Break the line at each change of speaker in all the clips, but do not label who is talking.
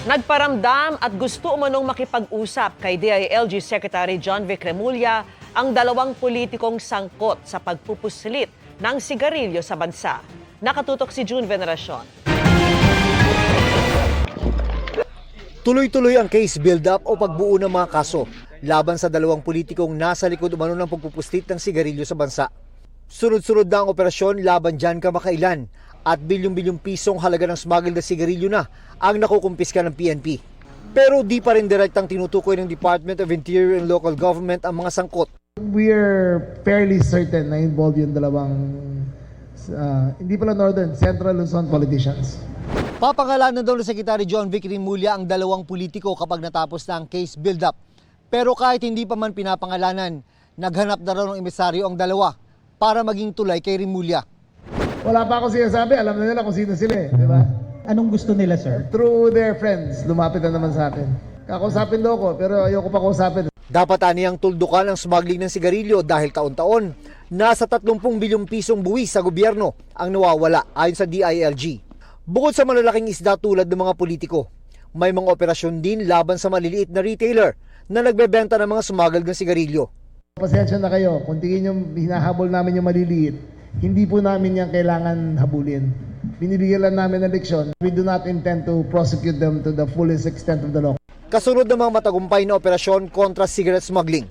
Nagparamdam at gusto umanong makipag-usap kay DILG Secretary John Vic Remulla ang dalawang politikong sangkot sa pagpupuslit ng sigarilyo sa bansa. Nakatutok si June Veneracion.
Tuloy-tuloy ang case build-up o pagbuo ng mga kaso laban sa dalawang politikong nasa likod umano ng pagpupuslit ng sigarilyo sa bansa. Sunod-sunod na ang operasyon laban dyan kamakailan at bilyong-bilyong pisong halaga ng smuggled na sigarilyo na ang nakukumpiska ng PNP. Pero di pa rin direktang tinutukoy ng Department of Interior and Local Government ang mga sangkot.
We're fairly certain na involved yung dalawang, hindi pala Northern, Central Luzon politicians.
Papangalanan daw ng Secretary John Vic Remulla ang dalawang politiko kapag natapos na ang case build-up. Pero kahit hindi pa man pinapangalanan, naghanap na raw ng emisaryo ang dalawa para maging tulay kay Remulla.
Wala pa ako sinasabi, alam na nila kung sino sila eh, di ba?
Anong gusto nila, sir?
Through their friends, lumapit na naman sa akin. Kakausapin daw ako, pero ayoko pa kausapin.
Dapat aniyang tuldukan ang smuggling ng sigarilyo dahil taon-taon, nasa 30 bilyong pisong buwis sa gobyerno ang nawawala ayon sa DILG. Bukod sa malalaking isda tulad ng mga politiko, may mga operasyon din laban sa maliliit na retailer na nagbebenta ng mga smuggled na sigarilyo.
Pasensya na kayo, kung tingin nyo hinahabol namin yung maliliit, hindi po namin yan kailangan habulin. Binibigyan lang namin ng leksyon. We do not intend to prosecute them to the fullest extent of the law.
Kasunod ng mga matagumpay na operasyon kontra cigarette smuggling,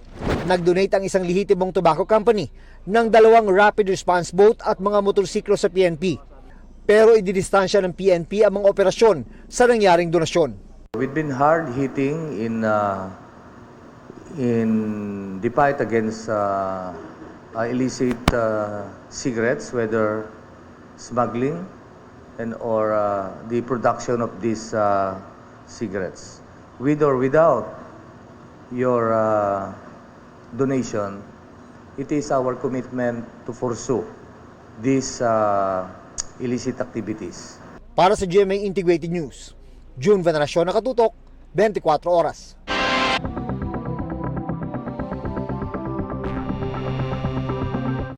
nag-donate ang isang lehitimong tobacco company ng 2 rapid response boat at mga motorsiklo sa PNP. Pero ididistansya ng PNP ang mga operasyon sa nangyaring donasyon.
We've been hard hitting in the fight against illicit cigarettes, whether smuggling or the production of these cigarettes. With or without your donation, it is our commitment to pursue these illicit activities.
Para sa GMA Integrated News, June Veneracion, Nakatutok, 24 Oras.